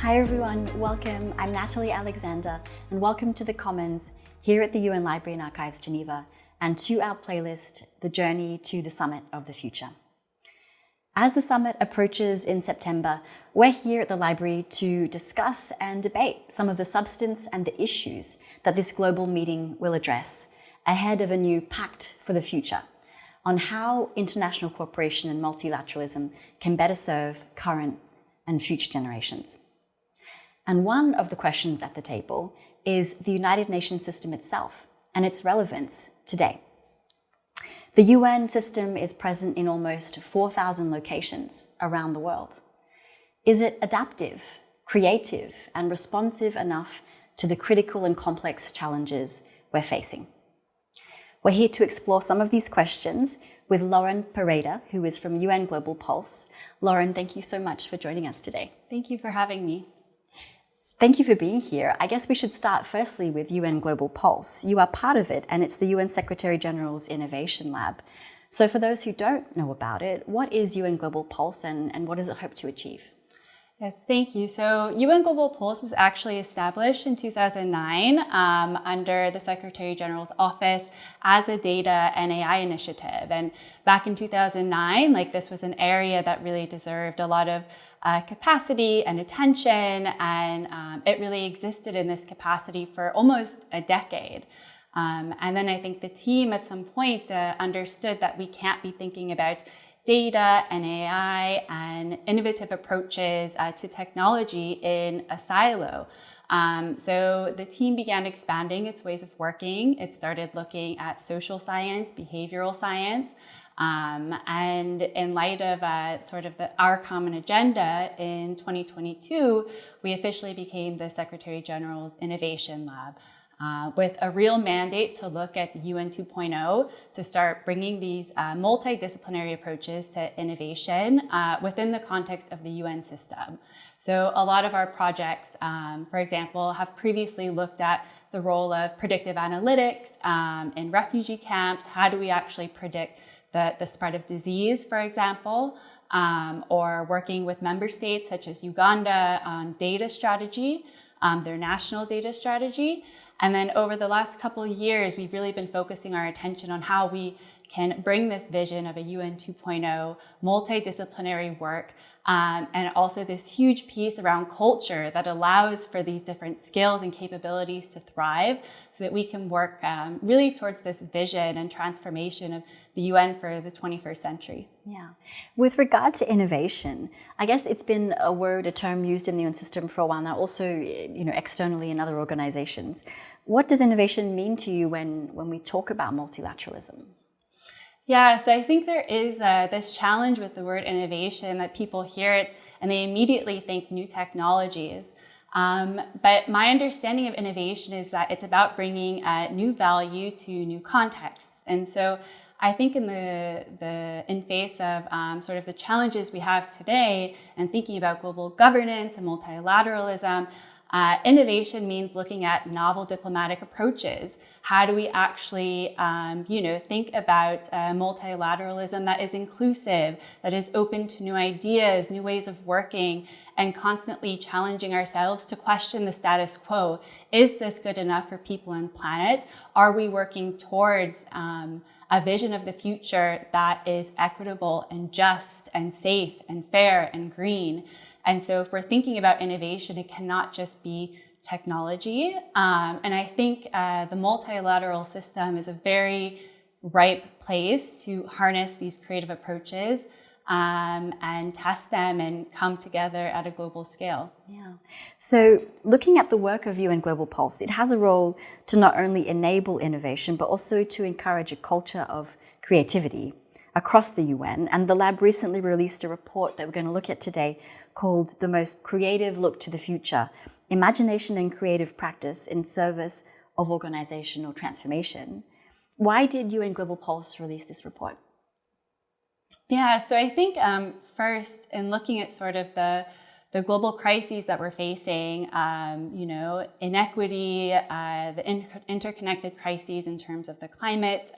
Hi everyone, welcome. I'm Natalie Alexander and welcome to the Commons here at the UN Library and Archives Geneva and to our playlist, The Journey to the Summit of the Future. As the summit approaches in September, we're here at the library to discuss and debate some of the substance and the issues that this global meeting will address ahead of a new pact for the future on how international cooperation and multilateralism can better serve current and future generations. And one of the questions at the table is the United Nations system itself and its relevance today. The UN system is present in almost 4,000 locations around the world. Is it adaptive, creative, and responsive enough to the critical and complex challenges we're facing? We're here to explore some of these questions with Lauren Parater, who is from UN Global Pulse. Lauren, thank you so much for joining us today. Thank you for having me. Thank you for being here. I guess we should start firstly with UN Global Pulse. You are part of it, and it's the UN Secretary General's Innovation Lab. So for those who don't know about it, what is UN Global Pulse and what does it hope to achieve? Yes, thank you. So UN Global Pulse was actually established in 2009 under the Secretary General's office as a data and AI initiative. And back in 2009, this was an area that really deserved a lot of capacity and attention, and it really existed in this capacity for almost a decade. And then I think the team at some point understood that we can't be thinking about data and AI and innovative approaches to technology in a silo. So the team began expanding its ways of working. It started looking at social science, behavioral science, and in light of our common agenda in 2022, we officially became the Secretary General's Innovation Lab. With a real mandate to look at the UN 2.0 to start bringing these multidisciplinary approaches to innovation within the context of the UN system. So a lot of our projects, for example, have previously looked at the role of predictive analytics in refugee camps. How do we actually predict the spread of disease, for example, or working with member states such as Uganda on data strategy, their national data strategy. And then over the last couple of years, we've really been focusing our attention on how we can bring this vision of a UN 2.0 multidisciplinary work and also this huge piece around culture that allows for these different skills and capabilities to thrive so that we can work really towards this vision and transformation of the UN for the 21st century. Yeah. With regard to innovation, I guess it's been a term used in the UN system for a while now, also externally in other organizations. What does innovation mean to you when we talk about multilateralism? Yeah, so I think there is this challenge with the word innovation that people hear it and they immediately think new technologies. But my understanding of innovation is that it's about bringing new value to new contexts. And so I think in face of the challenges we have today and thinking about global governance and multilateralism, innovation means looking at novel diplomatic approaches. How do we actually, think about multilateralism that is inclusive, that is open to new ideas, new ways of working, and constantly challenging ourselves to question the status quo. Is this good enough for people and planet? Are we working towards a vision of the future that is equitable and just and safe and fair and green? And so if we're thinking about innovation, it cannot just be technology. And I think the multilateral system is a very ripe place to harness these creative approaches and test them and come together at a global scale. Yeah. So looking at the work of UN Global Pulse, it has a role to not only enable innovation, but also to encourage a culture of creativity across the UN. And the lab recently released a report that we're going to look at today called The Most Creative Look to the Future, Imagination and Creative Practice in Service of Organizational Transformation. Why did UN Global Pulse release this report? Yeah, so I think first, in looking at the global crises that we're facing, inequity, the interconnected crises in terms of the climate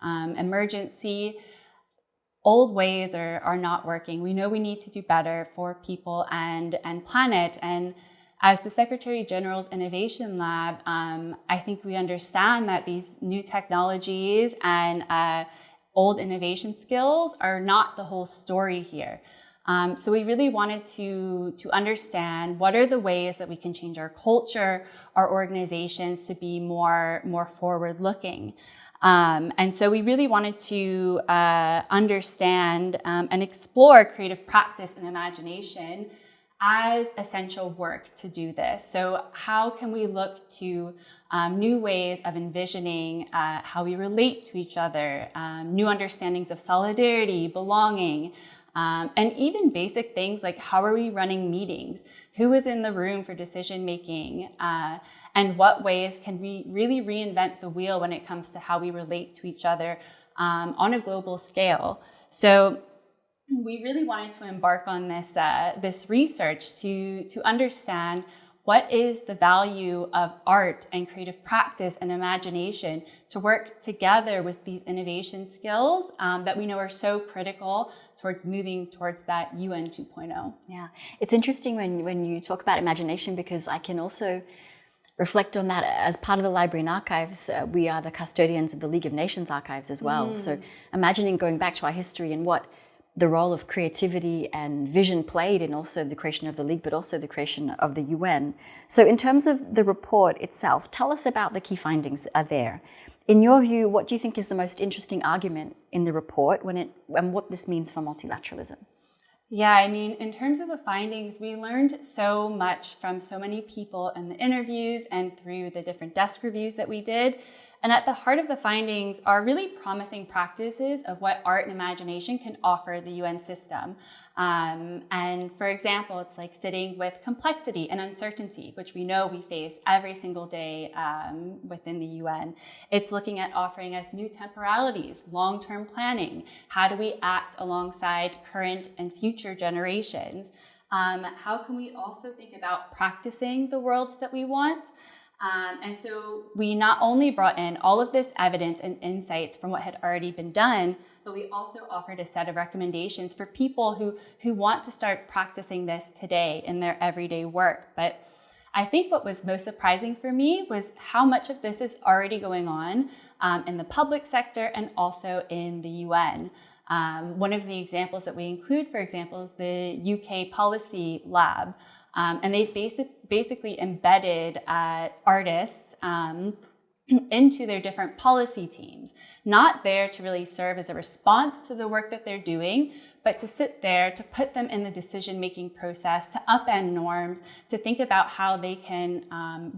emergency, old ways are not working. We know we need to do better for people and planet. And as the Secretary General's Innovation Lab, I think we understand that these new technologies and old innovation skills are not the whole story here. So we really wanted to understand what are the ways that we can change our culture, our organizations to be more forward-looking. And so we really wanted to understand and explore creative practice and imagination as essential work to do this. So how can we look to new ways of envisioning how we relate to each other, new understandings of solidarity, belonging, and even basic things like how are we running meetings, who is in the room for decision making, and what ways can we really reinvent the wheel when it comes to how we relate to each other on a global scale. So we really wanted to embark on this research to understand what is the value of art and creative practice and imagination to work together with these innovation skills that we know are so critical towards moving towards that UN 2.0. Yeah, it's interesting when you talk about imagination, because I can also reflect on that. As part of the Library and Archives, we are the custodians of the League of Nations archives as well. So imagining going back to our history and what the role of creativity and vision played in also the creation of the League, but also the creation of the UN. So in terms of the report itself, tell us about the key findings that are there. In your view, what do you think is the most interesting argument in the report and what this means for multilateralism? Yeah, I mean, in terms of the findings, we learned so much from so many people in the interviews and through the different desk reviews that we did. And at the heart of the findings are really promising practices of what art and imagination can offer the UN system. And for example, it's like sitting with complexity and uncertainty, which we know we face every single day within the UN. It's looking at offering us new temporalities, long-term planning. How do we act alongside current and future generations? How can we also think about practicing the worlds that we want? And so we not only brought in all of this evidence and insights from what had already been done, but we also offered a set of recommendations for people who want to start practicing this today in their everyday work. But I think what was most surprising for me was how much of this is already going on in the public sector and also in the UN. One of the examples that we include, for example, is the UK Policy Lab. And they've basically embedded artists into their different policy teams, not there to really serve as a response to the work that they're doing, but to sit there, to put them in the decision-making process, to upend norms, to think about how they can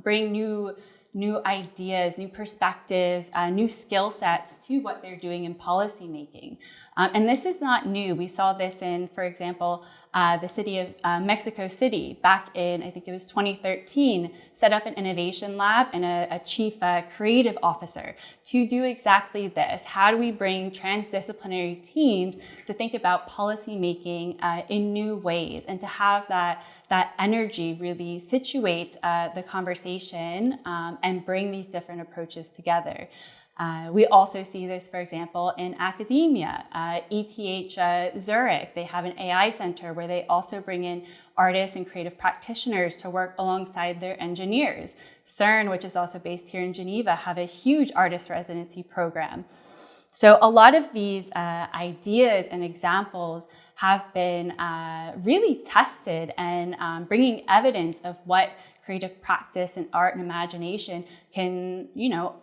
bring new ideas, new perspectives, new skill sets to what they're doing in policy making. And this is not new. We saw this in, for example, the city of Mexico City back in, I think it was 2013, set up an innovation lab and a chief creative officer to do exactly this. How do we bring transdisciplinary teams to think about policy making in new ways and to have that energy really situate the conversation and bring these different approaches together. We also see this, for example, in academia. ETH Zurich, they have an AI center where they also bring in artists and creative practitioners to work alongside their engineers. CERN, which is also based here in Geneva, have a huge artist residency program. So a lot of these ideas and examples have been really tested and bringing evidence of what creative practice and art and imagination can,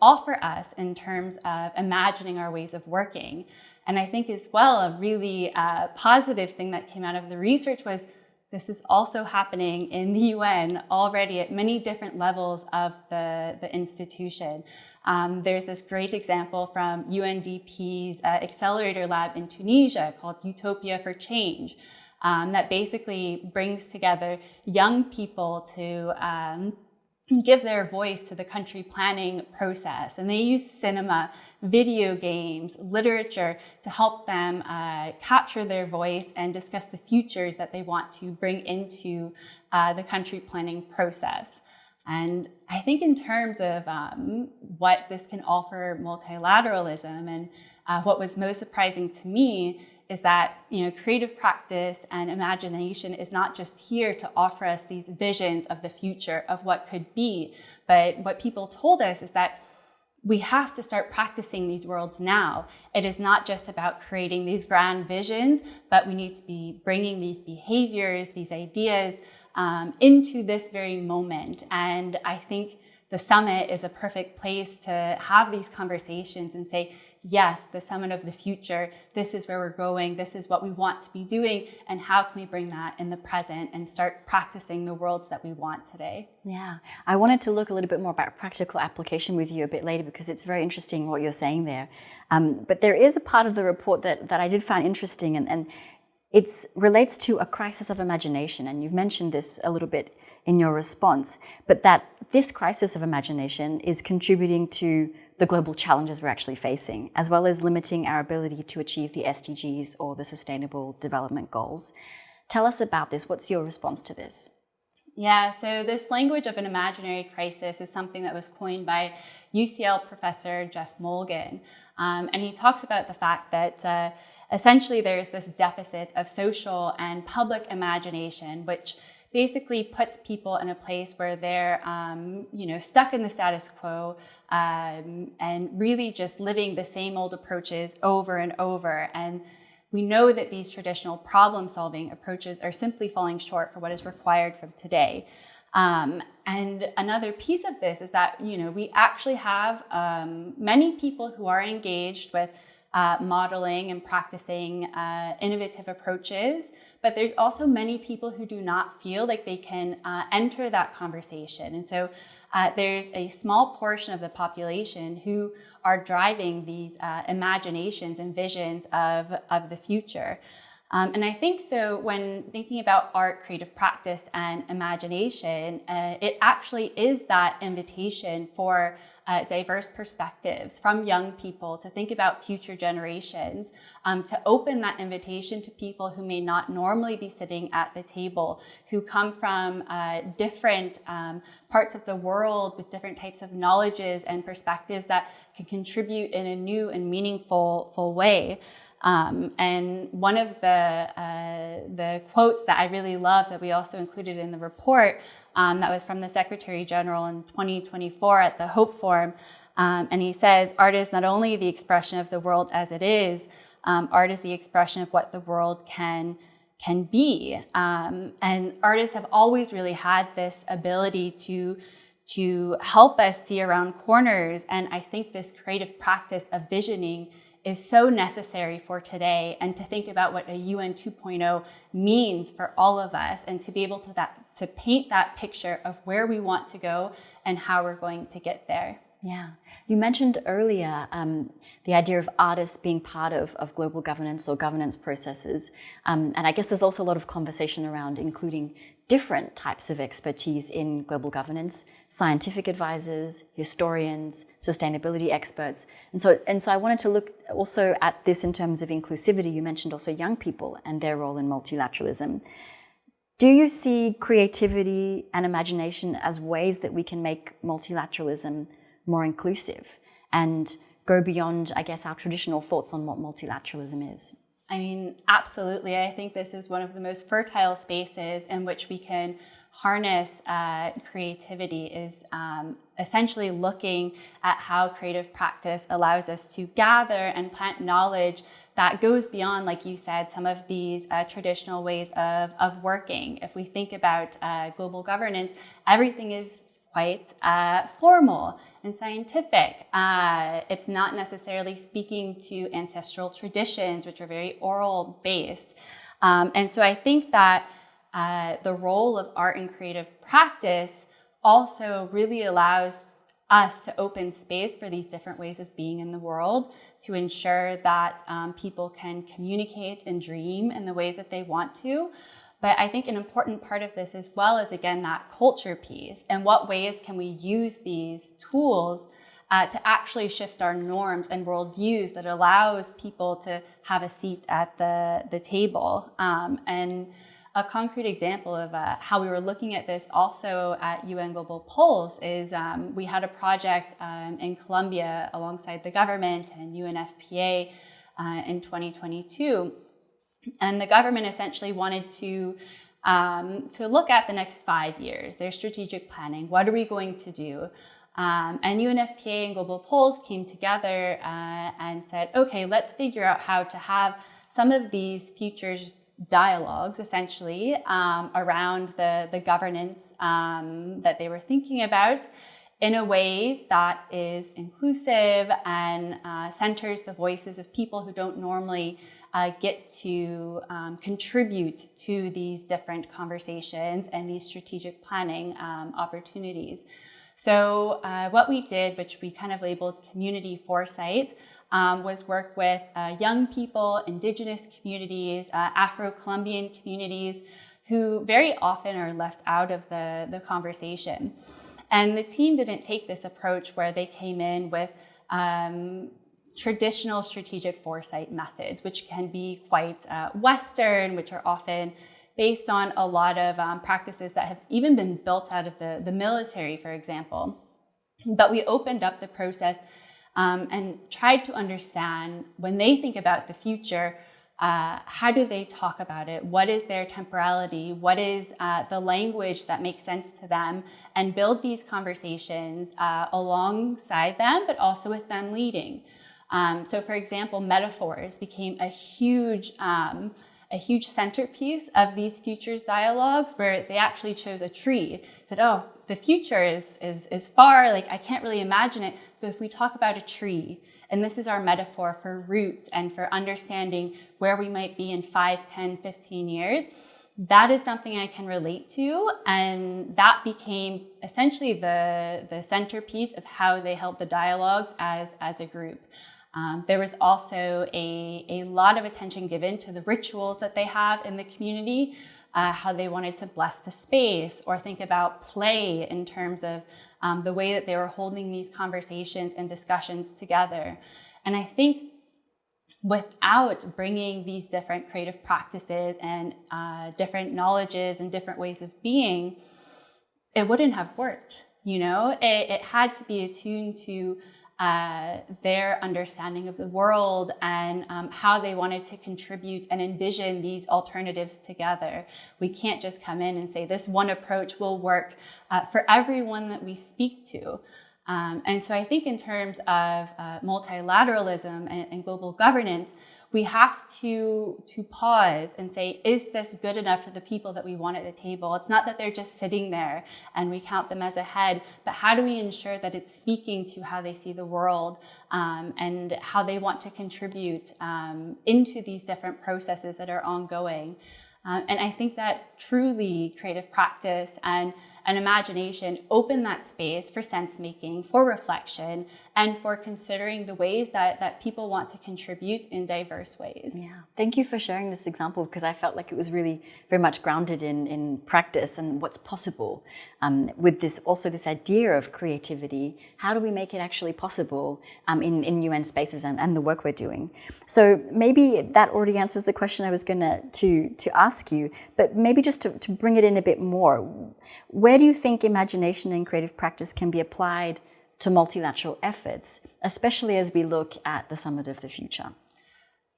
offer us in terms of imagining our ways of working. And I think as well, a really positive thing that came out of the research was this is also happening in the UN already at many different levels of the institution. There's this great example from UNDP's Accelerator Lab in Tunisia called Utopia for Change that basically brings together young people to give their voice to the country planning process. And they use cinema, video games, literature to help them capture their voice and discuss the futures that they want to bring into the country planning process. And I think in terms of what this can offer multilateralism what was most surprising to me is that, creative practice and imagination is not just here to offer us these visions of the future of what could be, but what people told us is that we have to start practicing these worlds now. It is not just about creating these grand visions, but we need to be bringing these behaviors, these ideas into this very moment. And I think the summit is a perfect place to have these conversations and say, yes, the summit of the future, this is where we're going, this is what we want to be doing, and how can we bring that in the present and start practicing the worlds that we want today? Yeah, I wanted to look a little bit more about practical application with you a bit later because it's very interesting what you're saying there. But there is a part of the report that I did find interesting, and it relates to a crisis of imagination, and you've mentioned this a little bit in your response, but that this crisis of imagination is contributing to the global challenges we're actually facing, as well as limiting our ability to achieve the SDGs or the Sustainable Development Goals. Tell us about this. What's your response to this? Yeah, so this language of an imaginary crisis is something that was coined by UCL professor Jeff Molgan. And he talks about the fact that essentially there's this deficit of social and public imagination, which basically puts people in a place where they're, stuck in the status quo and really just living the same old approaches over and over. And we know that these traditional problem-solving approaches are simply falling short for what is required from today. And another piece of this is that, we actually have many people who are engaged with modeling and practicing innovative approaches, but there's also many people who do not feel like they can enter that conversation. And so there's a small portion of the population who are driving these imaginations and visions of the future. And I think so when thinking about art, creative practice, and imagination, it actually is that invitation for diverse perspectives from young people to think about future generations, to open that invitation to people who may not normally be sitting at the table, who come from different parts of the world with different types of knowledges and perspectives that can contribute in a new and meaningful way. And one of the quotes that I really love that we also included in the report that was from the Secretary General in 2024 at the Hope Forum. And he says, art is not only the expression of the world as it is, art is the expression of what the world can be. And artists have always really had this ability to help us see around corners. And I think this creative practice of visioning is so necessary for today, and to think about what a UN 2.0 means for all of us, and to be able to paint that picture of where we want to go and how we're going to get there. Yeah. You mentioned earlier the idea of artists being part of global governance or governance processes. And I guess there's also a lot of conversation around including different types of expertise in global governance, scientific advisors, historians, sustainability experts. And so I wanted to look also at this in terms of inclusivity. You mentioned also young people and their role in multilateralism. Do you see creativity and imagination as ways that we can make multilateralism more inclusive and go beyond, I guess, our traditional thoughts on what multilateralism is? I mean, absolutely. I think this is one of the most fertile spaces in which we can harness creativity, is essentially looking at how creative practice allows us to gather and plant knowledge that goes beyond, like you said, some of these traditional ways of working. If we think about global governance, everything is quite formal and scientific. It's not necessarily speaking to ancestral traditions, which are very oral based. And so I think that the role of art and creative practice also really allows us to open space for these different ways of being in the world, to ensure that people can communicate and dream in the ways that they want to. But I think an important part of this as well is, again, that culture piece. And what ways can we use these tools to actually shift our norms and worldviews that allows people to have a seat at the table? And a concrete example of how we were looking at this also at UN Global Pulse is we had a project in Colombia alongside the government and UNFPA in 2022. And the government essentially wanted to look at the next 5 years, their strategic planning. What are we going to do? And UNFPA and Global Pulse came together and said, okay, let's figure out how to have some of these futures dialogues essentially around the governance that they were thinking about in a way that is inclusive and centers the voices of people who don't normally get to contribute to these different conversations and these strategic planning opportunities. So what we did, which we kind of labeled community foresight, was work with young people, indigenous communities, Afro-Colombian communities, who very often are left out of the conversation. And the team didn't take this approach where they came in with traditional strategic foresight methods, which can be quite Western, which are often based on a lot of practices that have even been built out of the military, for example. But we opened up the process and tried to understand, when they think about the future, how do they talk about it? What is their temporality? What is the language that makes sense to them? And build these conversations alongside them, but also with them leading. So for example, metaphors became a huge centerpiece of these futures dialogues, where they actually chose a tree. Said, oh, the future is far, like I can't really imagine it, but if we talk about a tree, and this is our metaphor for roots and for understanding where we might be in 5, 10, 15 years, that is something I can relate to. And that became essentially the centerpiece of how they held the dialogues as a group. There was also a lot of attention given to the rituals that they have in the community, how they wanted to bless the space, or think about play in terms of the way that they were holding these conversations and discussions together. And I think without bringing these different creative practices and different knowledges and different ways of being, it wouldn't have worked. You know, it had to be attuned to their understanding of the world and how they wanted to contribute and envision these alternatives together. We can't just come in and say this one approach will work for everyone that we speak to. And so I think in terms of multilateralism and global governance, we have to pause and say, is this good enough for the people that we want at the table? It's not that they're just sitting there and we count them as ahead, but how do we ensure that it's speaking to how they see the world and how they want to contribute into these different processes that are ongoing? And I think that truly creative practice and imagination open that space for sense making, for reflection, and for considering the ways that people want to contribute in diverse ways. Yeah, thank you for sharing this example, because I felt like it was really very much grounded in practice and what's possible. With this idea of creativity, how do we make it actually possible in UN spaces and the work we're doing? So maybe that already answers the question I was going to ask you, but maybe just to bring it in a bit more, where do you think imagination and creative practice can be applied to multilateral efforts, especially as we look at the Summit of the Future?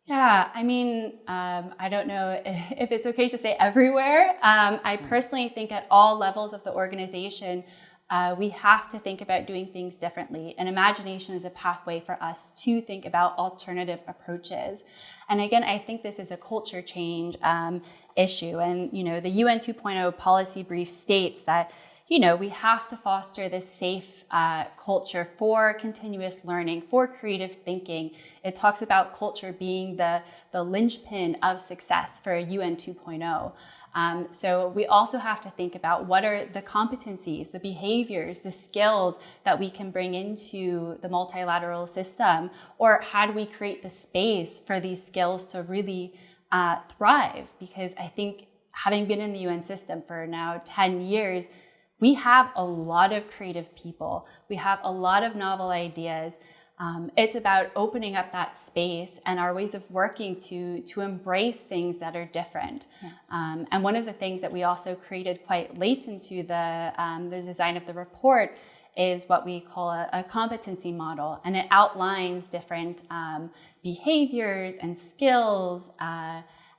Yeah, I mean, I don't know if it's okay to say everywhere. I personally think at all levels of the organization, we have to think about doing things differently. And imagination is a pathway for us to think about alternative approaches. And again, I think this is a culture change issue. And, you know, the UN 2.0 policy brief states that, you know, we have to foster this safe culture for continuous learning, for creative thinking. It talks about culture being the linchpin of success for UN 2.0. So we also have to think about what are the competencies, the behaviors, the skills that we can bring into the multilateral system, or how do we create the space for these skills to really thrive? Because I think having been in the UN system for now 10 years, we have a lot of creative people. We have a lot of novel ideas. It's about opening up that space and our ways of working to embrace things that are different. Yeah. And one of the things that we also created quite late into the design of the report is what we call a competency model, and it outlines different behaviors and skills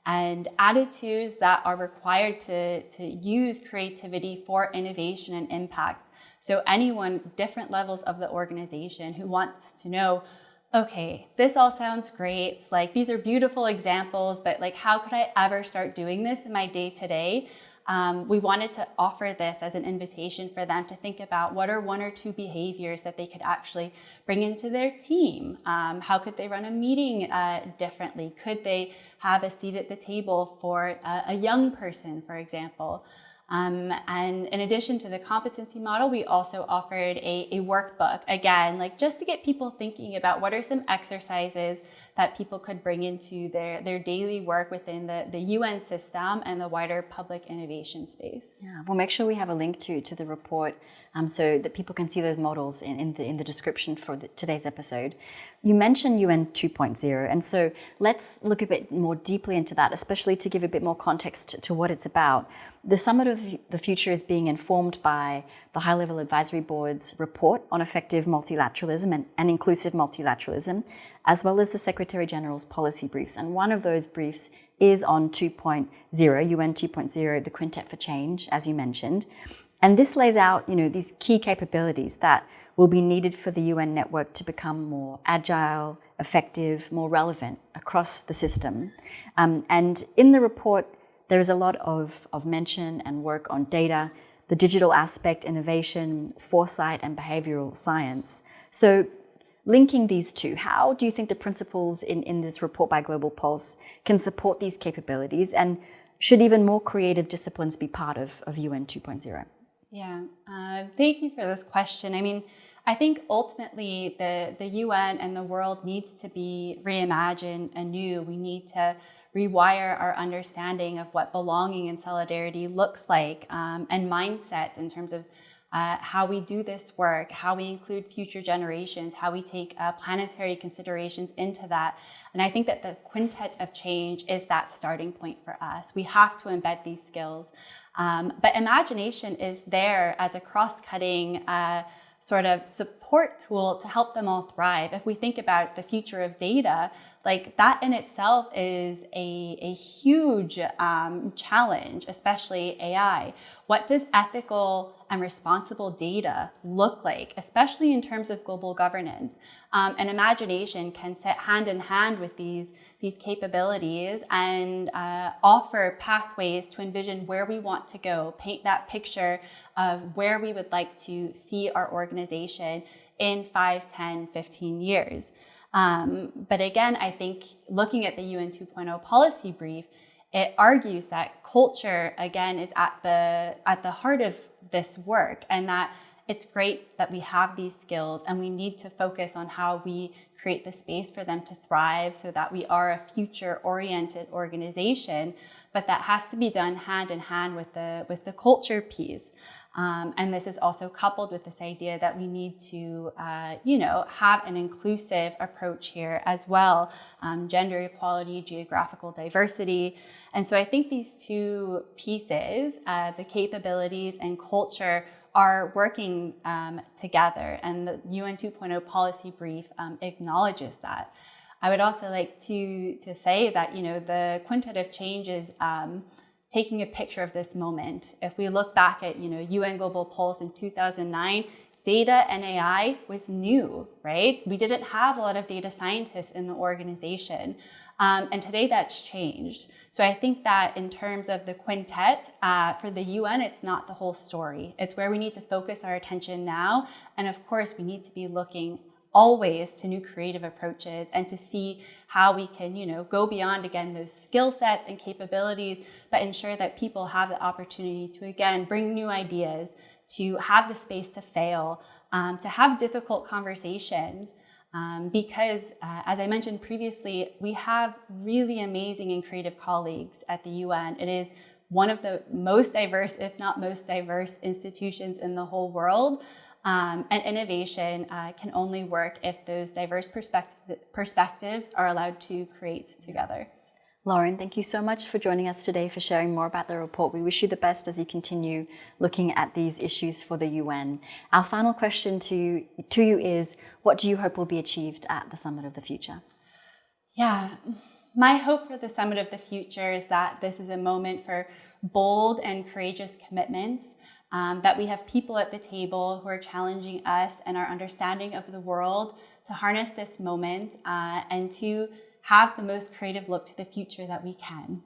and attitudes that are required to use creativity for innovation and impact. So anyone, different levels of the organization who wants to know, okay, this all sounds great. It's like, these are beautiful examples, but like, how could I ever start doing this in my day-to-day? We wanted to offer this as an invitation for them to think about what are one or two behaviors that they could actually bring into their team. How could they run a meeting differently? Could they have a seat at the table for a young person, for example? And in addition to the competency model, we also offered a workbook, again, like just to get people thinking about what are some exercises that people could bring into their daily work within the UN system and the wider public innovation space. Yeah, we'll make sure we have a link to the report so that people can see those models in the description for today's episode. You mentioned UN 2.0, and so let's look a bit more deeply into that, especially to give a bit more context to what it's about. The Summit of the Future is being informed by the High-Level Advisory Board's report on effective multilateralism and inclusive multilateralism, as well as the Secretary General's policy briefs. And one of those briefs is on 2.0, UN 2.0, the Quintet for Change, as you mentioned. And this lays out, these key capabilities that will be needed for the UN network to become more agile, effective, more relevant across the system. And in the report, there is a lot of mention and work on data, the digital aspect, innovation, foresight, and behavioral science. So linking these two, how do you think the principles in this report by Global Pulse can support these capabilities, and should even more creative disciplines be part of UN 2.0? Yeah, thank you for this question. I mean, I think ultimately the UN and the world needs to be reimagined anew. We need to rewire our understanding of what belonging and solidarity looks like, and mindsets in terms of how we do this work, how we include future generations, how we take planetary considerations into that. And I think that the Quintet of Change is that starting point for us. We have to embed these skills. But imagination is there as a cross-cutting sort of support tool to help them all thrive. If we think about the future of data, like that in itself is a huge challenge, especially AI. What does ethical and responsible data look like, especially in terms of global governance? And imagination can sit hand in hand with these capabilities and offer pathways to envision where we want to go, paint that picture of where we would like to see our organization in 5, 10, 15 years. But again, I think looking at the UN 2.0 policy brief, it argues that culture, again, is at the heart of this work, and that it's great that we have these skills and we need to focus on how we create the space for them to thrive so that we are a future-oriented organization, but that has to be done hand in hand with the culture piece. And this is also coupled with this idea that we need to, have an inclusive approach here as well, gender equality, geographical diversity. And so I think these two pieces, the capabilities and culture, are working together, and the UN 2.0 policy brief acknowledges that. I would also like to say that, the Quintet of Change is taking a picture of this moment. If we look back at, UN Global Pulse in 2009, data and AI was new, right? We didn't have a lot of data scientists in the organization. And today that's changed. So I think that in terms of the Quintet, for the UN, it's not the whole story. It's where we need to focus our attention now. And of course, we need to be looking always to new creative approaches and to see how we can, go beyond, again, those skill sets and capabilities, but ensure that people have the opportunity to, again, bring new ideas, to have the space to fail, to have difficult conversations. Because, as I mentioned previously, we have really amazing and creative colleagues at the UN. It is one of the most diverse, if not most diverse, institutions in the whole world. And innovation can only work if those diverse perspectives are allowed to create together. Lauren, thank you so much for joining us today, for sharing more about the report. We wish you the best as you continue looking at these issues for the UN. Our final question to you is, what do you hope will be achieved at the Summit of the Future? Yeah, my hope for the Summit of the Future is that this is a moment for bold and courageous commitments, that we have people at the table who are challenging us and our understanding of the world to harness this moment and to have the most creative look to the future that we can.